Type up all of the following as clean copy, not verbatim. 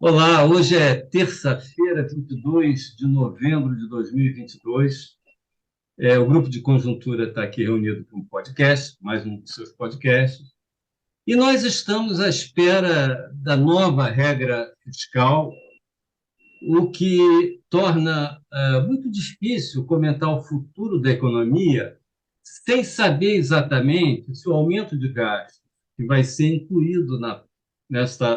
Olá, hoje é terça-feira, 22 de novembro de 2022. O grupo de conjuntura está aqui reunido para um podcast, mais um dos seus podcasts, e nós estamos à espera da nova regra fiscal, o que torna muito difícil comentar o futuro da economia sem saber exatamente se o aumento de gastos que vai ser incluído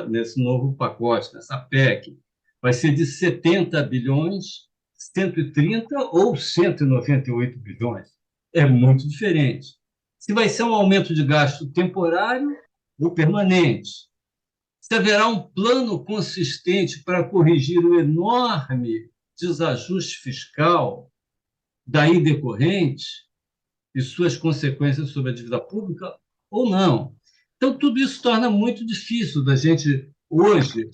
nesse novo pacote, nessa PEC, vai ser de 70 bilhões, 130 ou 198 bilhões. É muito diferente. Se vai ser um aumento de gasto temporário ou permanente, se haverá um plano consistente para corrigir o enorme desajuste fiscal daí decorrente e suas consequências sobre a dívida pública ou não. Então, tudo isso torna muito difícil da gente, hoje,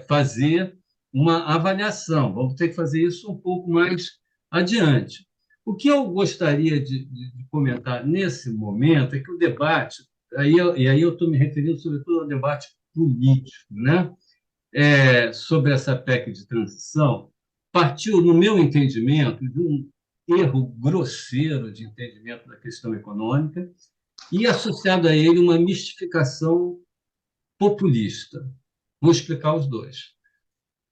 fazer uma avaliação. Vamos ter que fazer isso um pouco mais adiante. O que eu gostaria de comentar nesse momento é que o debate, e aí eu estou me referindo sobretudo ao debate político, né? Sobre essa PEC de transição, partiu, no meu entendimento, de um erro grosseiro de entendimento da questão econômica e associado a ele uma mistificação populista. Vou explicar os dois.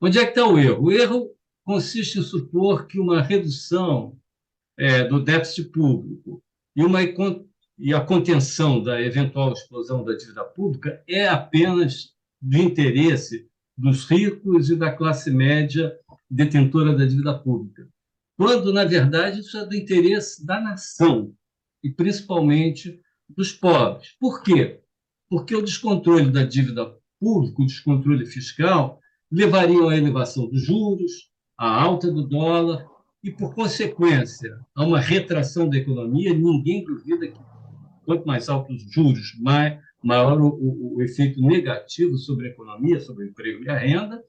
Onde é que está o erro? O erro consiste em supor que uma redução do déficit público e, uma, e a contenção da eventual explosão da dívida pública é apenas do interesse dos ricos e da classe média detentora da dívida pública, quando, na verdade, isso é do interesse da nação e principalmente dos pobres. Por quê? Porque o descontrole da dívida pública, o descontrole fiscal, levariam à elevação dos juros, à alta do dólar e, por consequência, a uma retração da economia. Ninguém duvida que quanto mais altos os juros, maior o efeito negativo sobre a economia, sobre o emprego e a renda,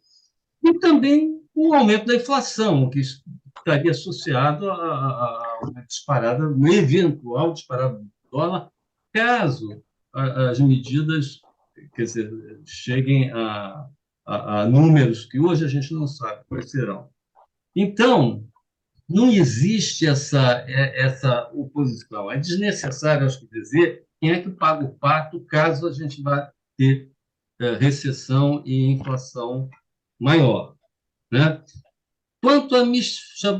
e também o aumento da inflação, que estaria associado a uma disparada, uma eventual disparada do dólar, caso as medidas, quer dizer, cheguem a números que hoje a gente não sabe quais serão. Então, não existe essa oposição. É desnecessário, acho que, dizer quem é que paga o pato caso a gente vá ter recessão e inflação maior, né? Quanto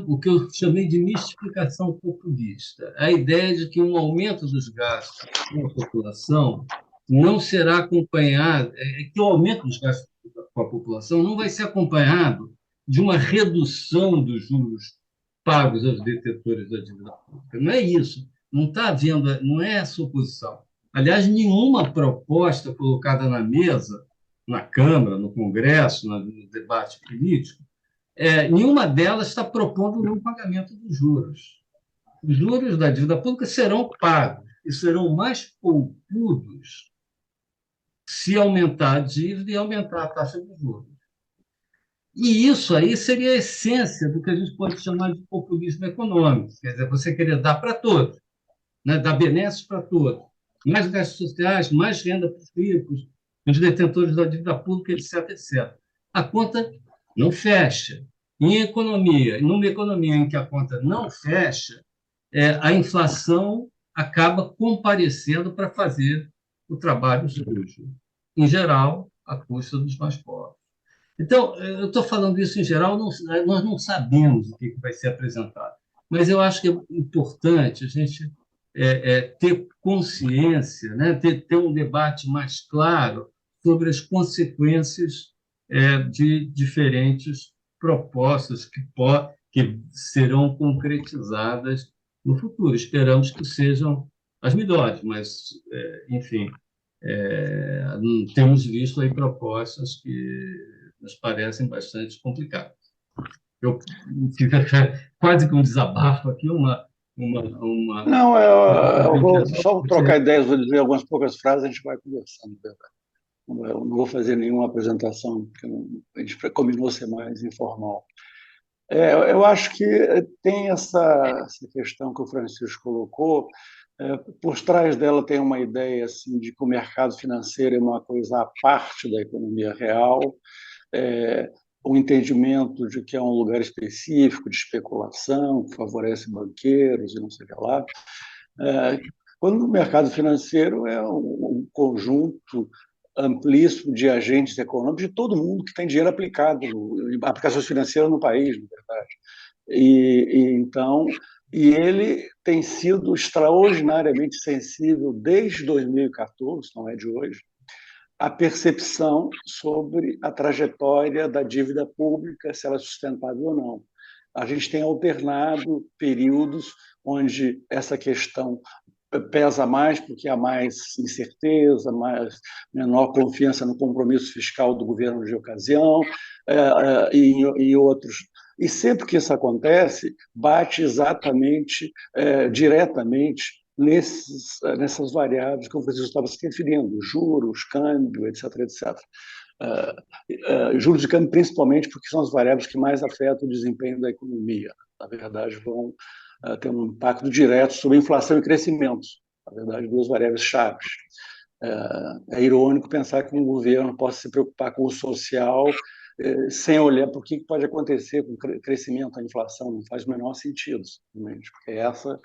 o que eu chamei de mistificação populista, a ideia de que um aumento dos gastos com a população não será acompanhado, que o aumento dos gastos com a população não vai ser acompanhado de uma redução dos juros pagos aos detentores da dívida pública. Não é isso. Não está havendo, não é essa oposição. Aliás, nenhuma proposta colocada na mesa, na Câmara, no Congresso, no debate político, nenhuma delas está propondo o não pagamento dos juros. Os juros da dívida pública serão pagos e serão mais poupudos se aumentar a dívida e aumentar a taxa de juros. E isso aí seria a essência do que a gente pode chamar de populismo econômico, quer dizer, você querer dar para todos, né? Dar benesses para todos, mais gastos sociais, mais renda para os ricos, os detentores da dívida pública, etc, etc. A conta não fecha. Em economia, numa economia em que a conta não fecha, a inflação acaba comparecendo para fazer o trabalho sujo, em geral, à custa dos mais pobres. Então, eu estou falando isso em geral, nós não sabemos o que vai ser apresentado, mas eu acho que é importante a gente ter consciência, né? ter um debate mais claro sobre as consequências de diferentes propostas que serão concretizadas no futuro. Esperamos que sejam as melhores, mas, enfim, temos visto aí propostas que nos parecem bastante complicadas. Eu fiz quase que um desabafo aqui, Não, eu vou contemplação. só trocar ideias, vou dizer algumas poucas frases, a gente vai conversando. Eu não vou fazer nenhuma apresentação, porque a gente combinou ser mais informal. Eu acho que tem essa questão que o Francisco colocou, por trás dela tem uma ideia assim, de que o mercado financeiro é uma coisa à parte da economia real, o entendimento de que é um lugar específico de especulação, que favorece banqueiros e não sei o que lá. Quando o mercado financeiro é um conjunto amplíssimo de agentes econômicos, de todo mundo que tem dinheiro aplicado, aplicações financeiras no país, na verdade. Então, ele tem sido extraordinariamente sensível desde 2014, não é de hoje, à percepção sobre a trajetória da dívida pública, se ela é sustentável ou não. A gente tem alternado períodos onde essa questão pesa mais porque há mais incerteza, menor confiança no compromisso fiscal do governo de ocasião, e outros. E sempre que isso acontece, bate exatamente, diretamente, nessas variáveis que o Francisco estava se referindo, juros, câmbio, etc. etc. Juros de câmbio, principalmente, porque são as variáveis que mais afetam o desempenho da economia. Na verdade, vão ter um impacto direto sobre inflação e crescimento. Na verdade, duas variáveis chaves. É irônico pensar que um governo possa se preocupar com o social sem olhar para o que pode acontecer com o crescimento, a inflação. Não faz o menor sentido, simplesmente, porque essa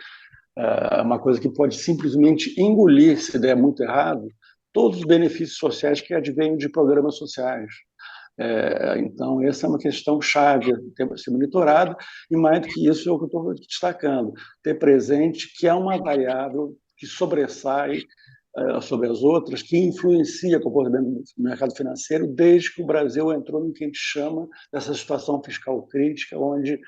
é uma coisa que pode simplesmente engolir, se der muito errado, todos os benefícios sociais que advêm de programas sociais. Então, essa é uma questão chave, tem que ser monitorada, e mais do que isso é o que eu estou destacando, ter presente que é uma variável que sobressai sobre as outras, que influencia o comportamento do mercado financeiro desde que o Brasil entrou no que a gente chama dessa situação fiscal crítica, onde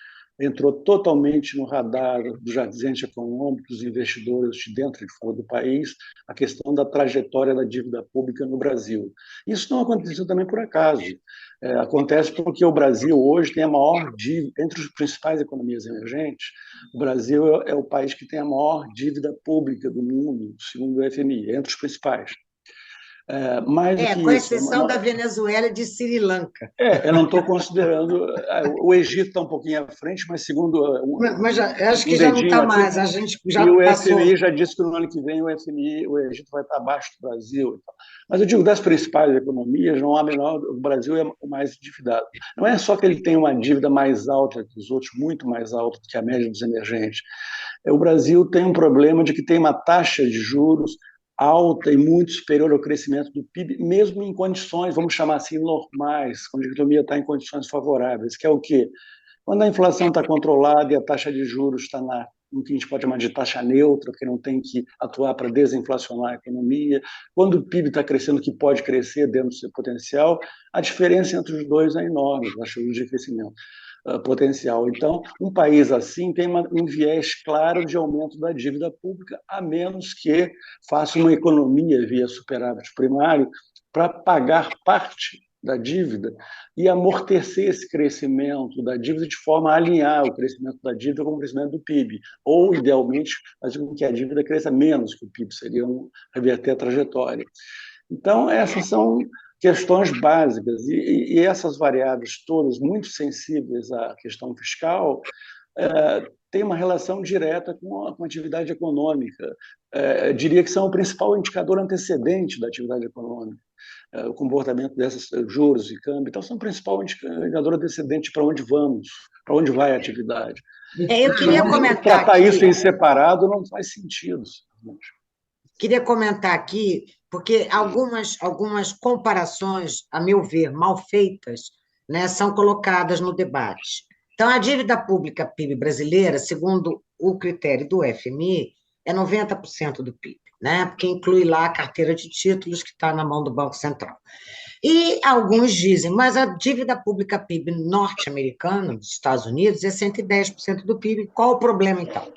entrou totalmente no radar dos agentes econômicos, dos investidores de dentro e de fora do país, a questão da trajetória da dívida pública no Brasil. Isso não aconteceu também por acaso. Acontece porque o Brasil hoje tem a maior dívida, entre as principais economias emergentes, o Brasil é o país que tem a maior dívida pública do mundo, segundo o FMI, entre os principais. Mais do que com isso, exceção da Venezuela e de Sri Lanka. eu não estou considerando. O Egito está um pouquinho à frente, mas segundo. Mas acho que já não está mais, a gente já e o passou. FMI já disse que no ano que vem o Egito vai estar abaixo do Brasil. Mas eu digo, das principais economias, não há menor. O Brasil é o mais endividado. Não é só que ele tem uma dívida mais alta que os outros, muito mais alta do que a média dos emergentes. O Brasil tem um problema de que tem uma taxa de juros alta e muito superior ao crescimento do PIB, mesmo em condições, vamos chamar assim, normais, quando a economia está em condições favoráveis, que é o quê? Quando a inflação está controlada e a taxa de juros está no que a gente pode chamar de taxa neutra, porque não tem que atuar para desinflacionar a economia, quando o PIB está crescendo, que pode crescer dentro do seu potencial, a diferença entre os dois é enorme, a taxa de crescimento potencial. Então, um país assim tem um viés claro de aumento da dívida pública, a menos que faça uma economia via superávit primário para pagar parte da dívida e amortecer esse crescimento da dívida de forma a alinhar o crescimento da dívida com o crescimento do PIB, ou, idealmente, fazer com que a dívida cresça menos que o PIB, seria reverter a trajetória. Então, essas são questões básicas, e essas variáveis todas muito sensíveis à questão fiscal têm uma relação direta com a atividade econômica. Diria que são o principal indicador antecedente da atividade econômica. O comportamento desses juros e câmbio, então são o principal indicador antecedente para onde vamos, para onde vai a atividade. Eu queria comentar tratar aqui, isso em separado não faz sentido. Queria comentar aqui, porque algumas comparações, a meu ver, mal feitas, né, são colocadas no debate. Então, a dívida pública PIB brasileira, segundo o critério do FMI, é 90% do PIB, né, porque inclui lá a carteira de títulos que está na mão do Banco Central. E alguns dizem, mas a dívida pública PIB norte-americana, dos Estados Unidos, é 110% do PIB. Qual o problema, então?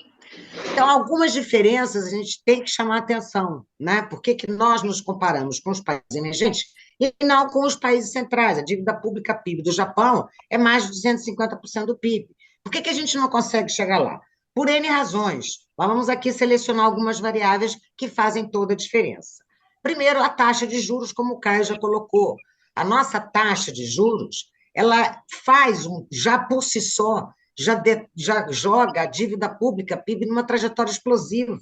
Então, algumas diferenças a gente tem que chamar atenção, né? Por que nós nos comparamos com os países emergentes e não com os países centrais? A dívida pública PIB do Japão é mais de 250% do PIB. Por que a gente não consegue chegar lá? Por N razões. Vamos aqui selecionar algumas variáveis que fazem toda a diferença. Primeiro, a taxa de juros, como o Caio já colocou. A nossa taxa de juros, ela faz, já por si só, já joga a dívida pública, PIB, numa trajetória explosiva.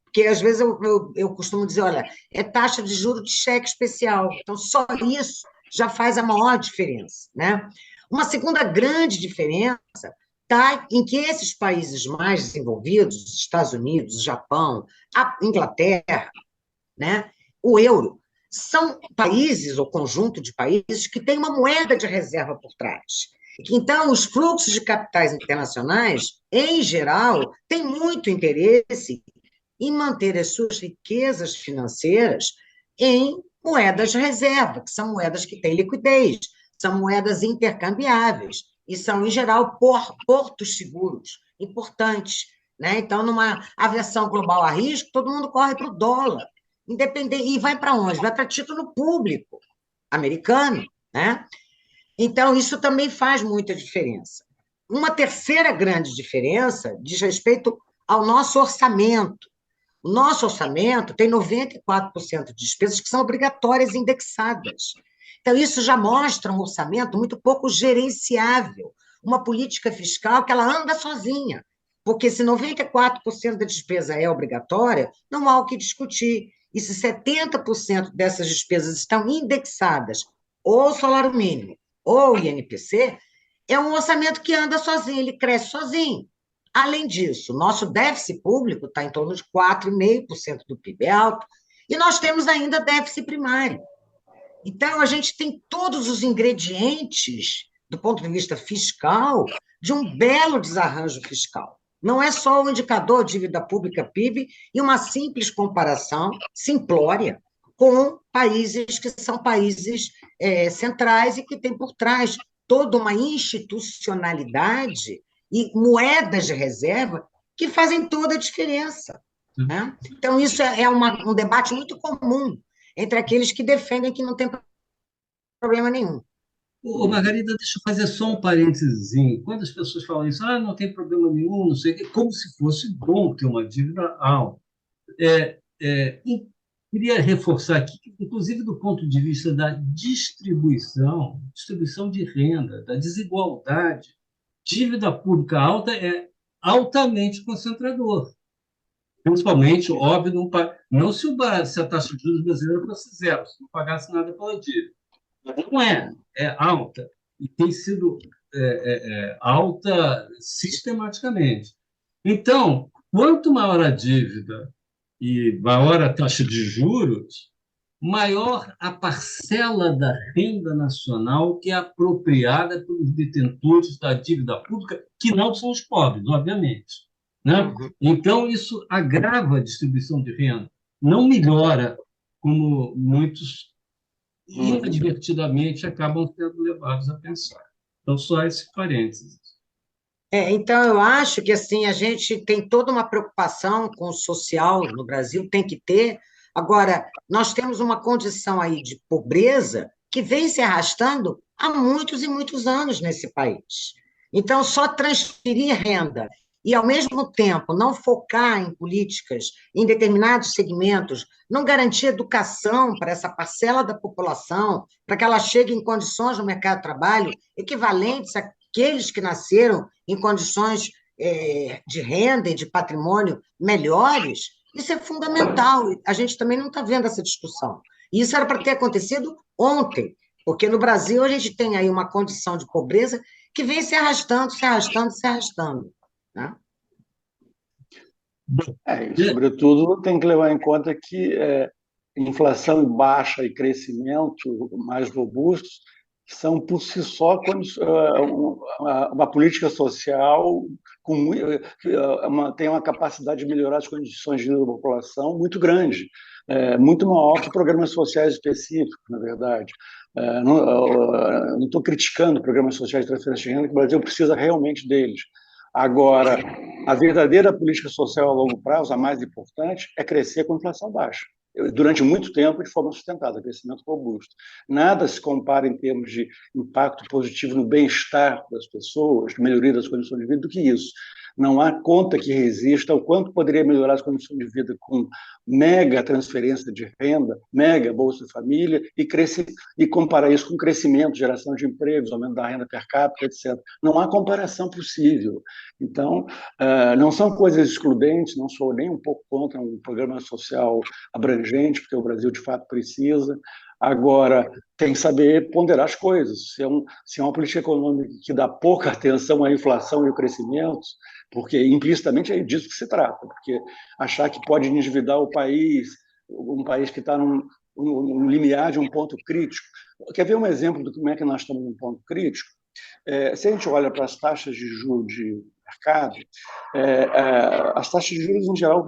Porque, às vezes, eu costumo dizer, olha, é taxa de juros de cheque especial. Então, só isso já faz a maior diferença, né? Uma segunda grande diferença está em que esses países mais desenvolvidos, os Estados Unidos, o Japão, a Inglaterra, né, o euro, são países ou conjunto de países que têm uma moeda de reserva por trás. Então, os fluxos de capitais internacionais, em geral, têm muito interesse em manter as suas riquezas financeiras em moedas de reserva, que são moedas que têm liquidez, são moedas intercambiáveis e são, em geral, portos seguros, importantes. Né? Então, numa aversão global a risco, todo mundo corre para o dólar, independente, e vai para onde? Vai para título público americano. Né? Então, isso também faz muita diferença. Uma terceira grande diferença diz respeito ao nosso orçamento. O nosso orçamento tem 94% de despesas que são obrigatórias e indexadas. Então, isso já mostra um orçamento muito pouco gerenciável, uma política fiscal que ela anda sozinha, porque se 94% da despesa é obrigatória, não há o que discutir. E se 70% dessas despesas estão indexadas ou ao salário mínimo ou ao INPC, é um orçamento que anda sozinho, ele cresce sozinho. Além disso, nosso déficit público está em torno de 4,5% do PIB, é alto, e nós temos ainda déficit primário. Então, a gente tem todos os ingredientes, do ponto de vista fiscal, de um belo desarranjo fiscal. Não é só o indicador de dívida pública PIB e uma simples comparação simplória com países que são países centrais e que têm por trás toda uma institucionalidade e moedas de reserva que fazem toda a diferença. Né? Então, isso é um debate muito comum entre aqueles que defendem que não tem problema nenhum. Ô, Margarida, deixa eu fazer só um parênteses. Quando as pessoas falam isso, não tem problema nenhum, não sei o quê, como se fosse bom ter uma dívida alta. E queria reforçar aqui, que, inclusive do ponto de vista da distribuição de renda, da desigualdade, dívida pública alta é altamente concentrador. Principalmente, óbvio, não se a taxa de juros brasileira fosse zero, se não pagasse nada pela dívida. Não é alta, e tem sido alta sistematicamente. Então, quanto maior a dívida e maior a taxa de juros, maior a parcela da renda nacional que é apropriada pelos detentores da dívida pública, que não são os pobres, obviamente. Né? Então, isso agrava a distribuição de renda, não melhora, como muitos inadvertidamente acabam sendo levados a pensar. Então, só esse parênteses. Então, eu acho que assim a gente tem toda uma preocupação com o social no Brasil, tem que ter. Agora, nós temos uma condição aí de pobreza que vem se arrastando há muitos e muitos anos nesse país. Então, só transferir renda e, ao mesmo tempo, não focar em políticas em determinados segmentos, não garantir educação para essa parcela da população, para que ela chegue em condições no mercado de trabalho equivalentes àqueles que nasceram em condições de renda e de patrimônio melhores, isso é fundamental. A gente também não está vendo essa discussão. E isso era para ter acontecido ontem, porque no Brasil a gente tem aí uma condição de pobreza que vem se arrastando, se arrastando, se arrastando. Né? E, sobretudo, tem que levar em conta que inflação baixa e crescimento mais robustos são, por si só, uma política social tem uma capacidade de melhorar as condições de vida da população muito grande, muito maior que programas sociais específicos, na verdade. Não estou criticando programas sociais de transferência de renda, que o Brasil precisa realmente deles. Agora, a verdadeira política social a longo prazo, a mais importante, é crescer com inflação baixa. Durante muito tempo, de forma sustentada, crescimento robusto. Nada se compara em termos de impacto positivo no bem-estar das pessoas, de melhoria das condições de vida, do que isso. Não há conta que resista ao quanto poderia melhorar as condições de vida com mega transferência de renda, mega Bolsa Família, e comparar isso com crescimento, geração de empregos, aumento da renda per capita, etc. Não há comparação possível. Então, não são coisas excludentes, não sou nem um pouco contra um programa social abrangente, porque o Brasil, de fato, precisa, Agora, tem que saber ponderar as coisas. Se é uma política econômica que dá pouca atenção à inflação e ao crescimento, porque implicitamente é disso que se trata, porque achar que pode endividar o país, um país que está num limiar de um ponto crítico. Quer ver um exemplo de como é que nós estamos num ponto crítico? Se a gente olha para as taxas de juros de mercado, as taxas de juros, em geral,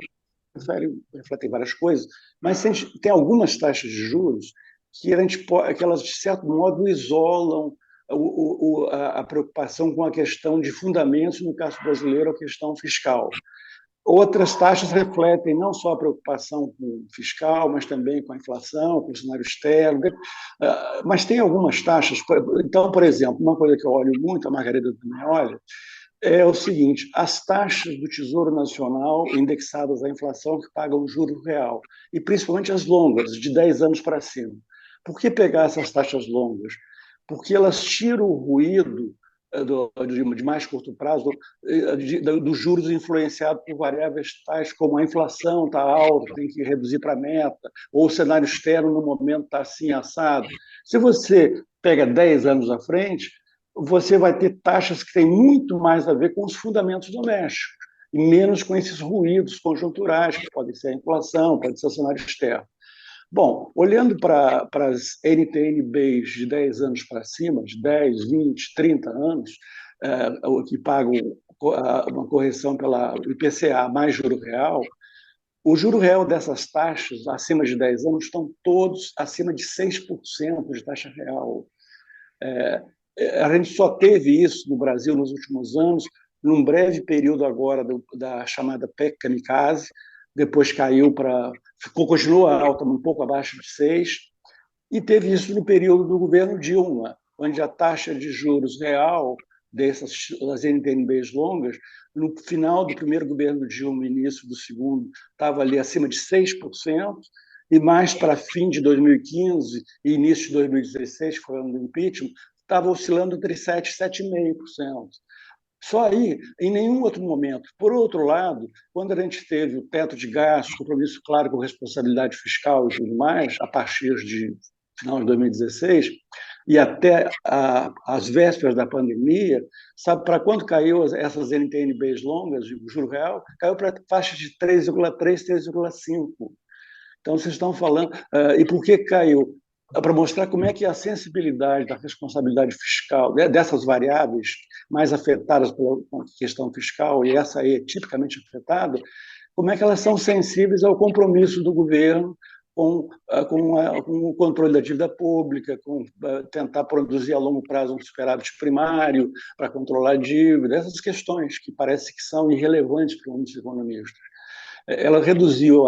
refletem várias coisas, mas a gente tem algumas taxas de juros que elas, de certo modo, isolam a preocupação com a questão de fundamentos, no caso brasileiro, a questão fiscal. Outras taxas refletem não só a preocupação com o fiscal, mas também com a inflação, com o cenário externo. Mas tem algumas taxas. Então, por exemplo, uma coisa que eu olho muito, a Margarida também olha, é o seguinte: as taxas do Tesouro Nacional indexadas à inflação que pagam o juro real, e principalmente as longas, de 10 anos para cima. Por que pegar essas taxas longas? Porque elas tiram o ruído de mais curto prazo dos juros influenciados por variáveis tais como a inflação está alta, tem que reduzir para a meta, ou o cenário externo no momento está assim assado. Se você pega 10 anos à frente, você vai ter taxas que têm muito mais a ver com os fundamentos domésticos e menos com esses ruídos conjunturais, que podem ser a inflação, pode ser o cenário externo. Bom, olhando para as NTN-Bs de 10 anos para cima, de 10, 20, 30 anos, que pagam uma correção pela IPCA mais juro real, o juro real dessas taxas, acima de 10 anos, estão todos acima de 6% de taxa real. A gente só teve isso no Brasil nos últimos anos, num breve período agora da chamada PEC Kamikaze, depois caiu continuou alta, um pouco abaixo de 6, e teve isso no período do governo Dilma, onde a taxa de juros real das NTN-Bs longas, no final do primeiro governo Dilma, início do segundo, estava ali acima de 6%, e mais para fim de 2015 e início de 2016, que foi o ano do impeachment, estava oscilando entre 7% e 7,5%. Só aí, em nenhum outro momento. Por outro lado, quando a gente teve o teto de gastos, compromisso claro com responsabilidade fiscal e tudo mais, a partir de final de 2016, e até as vésperas da pandemia, sabe para quanto caiu essas NTN-Bs longas, de juro real? Caiu para faixa de 3,3, 3,5. Então, vocês estão falando... e por que caiu? Para mostrar como é que a sensibilidade da responsabilidade fiscal, dessas variáveis mais afetadas pela questão fiscal, e essa aí é tipicamente afetada, como é que elas são sensíveis ao compromisso do governo com o controle da dívida pública, com tentar produzir a longo prazo um superávit primário para controlar a dívida, essas questões que parece que são irrelevantes para muitos economistas. Ela reduziu,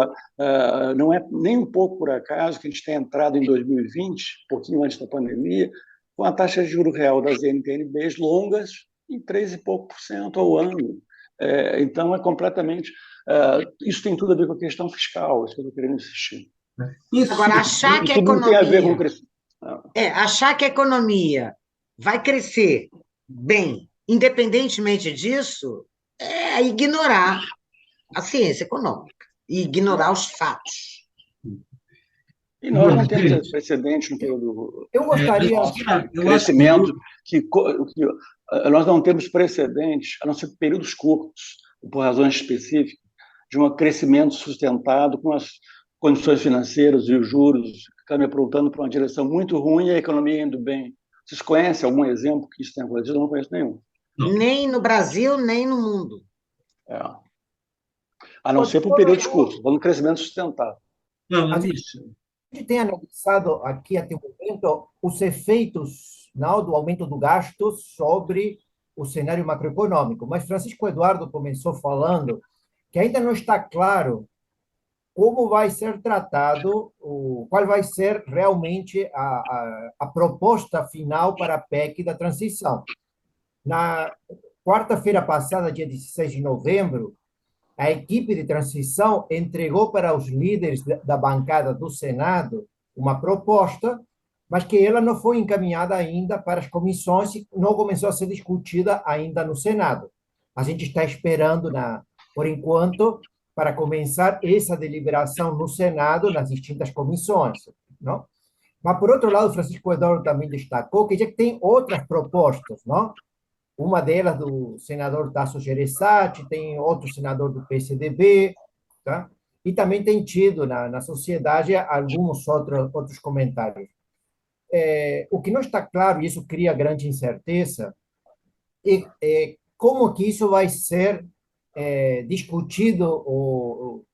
não é nem um pouco por acaso que a gente tem entrado em 2020, um pouquinho antes da pandemia, com a taxa de juros real das NTN-Bs longas em 3 e pouco por cento ao ano. Então, é completamente... isso tem tudo a ver com a questão fiscal, isso que eu estou querendo insistir. Agora, achar que a economia... achar que a economia vai crescer bem, independentemente disso, é ignorar a ciência econômica e ignorar os fatos. E nós não temos precedente no período Eu gostaria de crescimento, nós não temos precedente, a não ser períodos curtos, por razões específicas, de um crescimento sustentado com as condições financeiras e os juros caminhando aprontando para uma direção muito ruim e a economia indo bem. Vocês conhecem algum exemplo que isso tenha acontecido? Eu não conheço nenhum. Nem no Brasil, nem no mundo. A não ser por períodos curtos, falando de crescimento sustentado. A gente tem analisado aqui até o momento os efeitos do aumento do gasto sobre o cenário macroeconômico, mas Francisco Eduardo começou falando que ainda não está claro como vai ser tratado, qual vai ser realmente a proposta final para a PEC da transição. Na quarta-feira passada, dia 16 de novembro, a equipe de transição entregou para os líderes da bancada do Senado uma proposta, mas que ela não foi encaminhada ainda para as comissões e não começou a ser discutida ainda no Senado. A gente está esperando, por enquanto, para começar essa deliberação no Senado, nas distintas comissões, não? Mas, por outro lado, Francisco Eduardo também destacou que já tem outras propostas, não? Uma delas do senador Tasso Gereissati, tem outro senador do PCdoB, tá? E também tem tido na sociedade alguns outros comentários. O que não está claro, e isso cria grande incerteza, é como que isso vai ser discutido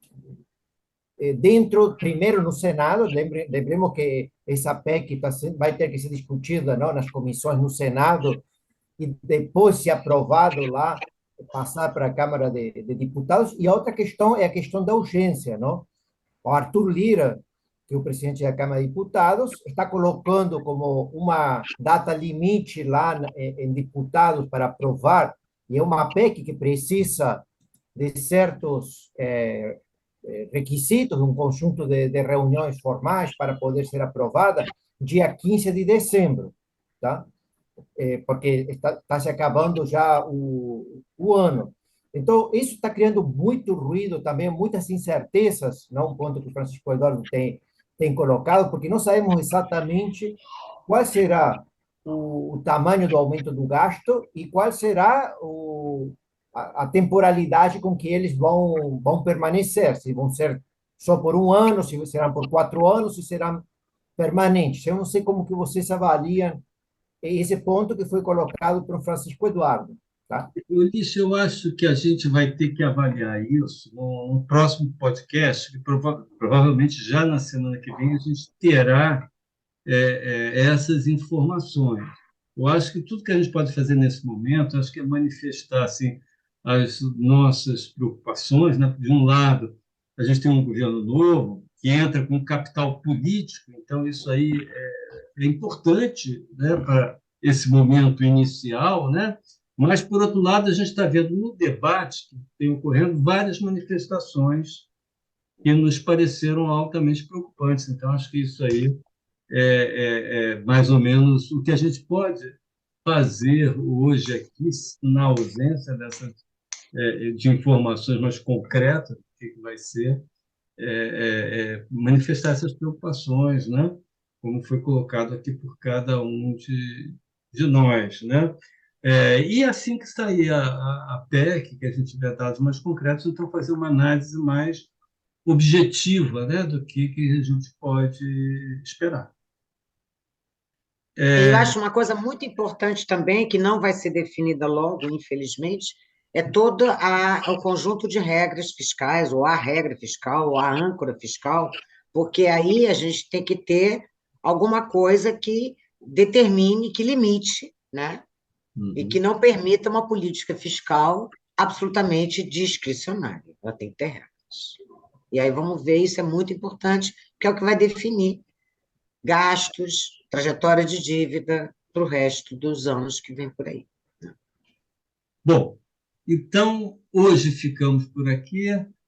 dentro, primeiro no Senado, lembremos que essa PEC vai ter que ser discutida, não, nas comissões no Senado, e depois, se aprovado lá, passar para a Câmara de Deputados. E a outra questão é a questão da urgência, não? O Arthur Lira, que é o presidente da Câmara de Deputados, está colocando como uma data limite lá em deputados para aprovar, e é uma PEC que precisa de certos requisitos, um conjunto de reuniões formais para poder ser aprovada, dia 15 de dezembro, tá? Porque está se acabando já o ano. Então, isso está criando muito ruído também, muitas incertezas, não um ponto que o Francisco Eduardo tem colocado, porque não sabemos exatamente qual será o tamanho do aumento do gasto e qual será a temporalidade com que eles vão permanecer, se vão ser só por um ano, se serão por 4 anos, se serão permanentes. Eu não sei como que vocês avaliam esse ponto que foi colocado por Francisco Eduardo. Tá? Ulisses, eu acho que a gente vai ter que avaliar isso no próximo podcast, que provavelmente já na semana que vem a gente terá essas informações. Eu acho que tudo que a gente pode fazer nesse momento, acho que é manifestar assim, as nossas preocupações. Né? De um lado, a gente tem um governo novo que entra com capital político, então isso aí é importante, né, para esse momento inicial, né? Mas, por outro lado, a gente está vendo no debate que tem ocorrendo várias manifestações que nos pareceram altamente preocupantes. Então, acho que isso aí é mais ou menos o que a gente pode fazer hoje aqui, na ausência dessas de informações mais concretas do que vai ser, manifestar essas preocupações, né? Como foi colocado aqui por cada um de nós, né? E assim que sair a PEC, que a gente tiver dados mais concretos, então fazer uma análise mais objetiva, né, do que a gente pode esperar. Eu acho uma coisa muito importante também, que não vai ser definida logo, infelizmente, é todo o conjunto de regras fiscais, ou a regra fiscal, ou a âncora fiscal, porque aí a gente tem que ter alguma coisa que determine, que limite, né? E que não permita uma política fiscal absolutamente discricionária. Ela tem que ter regras. E aí vamos ver, isso é muito importante, porque é o que vai definir gastos, trajetória de dívida para o resto dos anos que vem por aí. Bom, então hoje ficamos por aqui.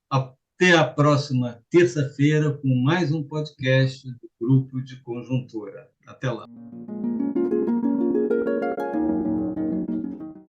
Até a próxima terça-feira com mais um podcast do Grupo de Conjuntura. Até lá.